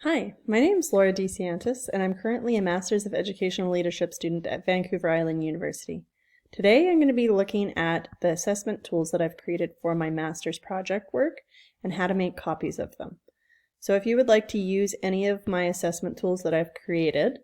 Hi, my name is Laura DeSantis, and I'm currently a Master's of Educational Leadership student at Vancouver Island University. Today I'm going to be looking at the assessment tools that I've created for my master's project work and how to make copies of them. So if you would like to use any of my assessment tools that I've created,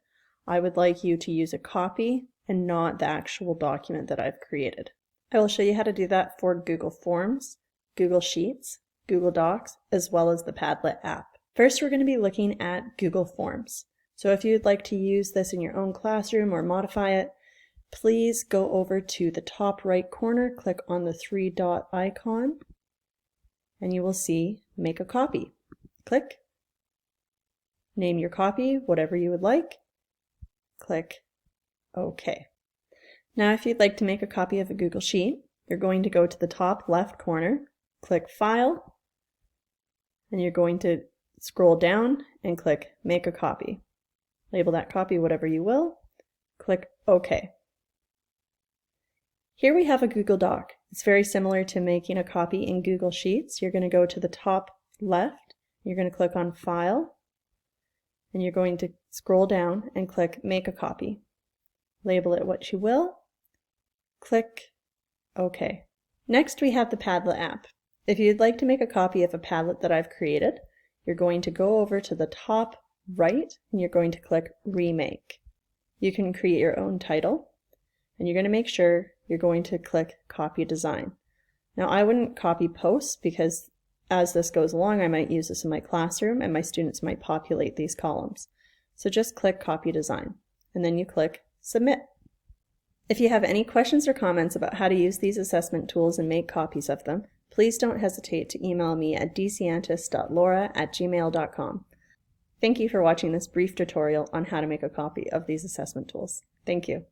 I would like you to use a copy and not the actual document that I've created. I will show you how to do that for Google Forms, Google Sheets, Google Docs, as well as the Padlet app. First, we're going to be looking at Google Forms. So if you'd like to use this in your own classroom or modify it, please go over to the top right corner, click on the three-dot icon, and you will see Make a Copy. Click. Name your copy, whatever you would like. Click OK. Now, if you'd like to make a copy of a Google Sheet, you're going to go to the top left corner, click File, and you're going to scroll down and click Make a Copy. Label that copy whatever you will. Click OK. Here we have a Google Doc. It's very similar to making a copy in Google Sheets. You're going to go to the top left. You're going to click on File, and you're going to scroll down and click Make a Copy. Label it what you will. Click OK. Next, we have the Padlet app. If you'd like to make a copy of a Padlet that I've created, you're going to go over to the top right and you're going to click Remake. You can create your own title, and you're going to make sure you're going to click Copy Design. Now, I wouldn't copy posts because as this goes along, I might use this in my classroom and my students might populate these columns. So just click Copy Design and then you click Submit. If you have any questions or comments about how to use these assessment tools and make copies of them, please don't hesitate to email me at dsantis.laura@gmail.com. Thank you for watching this brief tutorial on how to make a copy of these assessment tools. Thank you.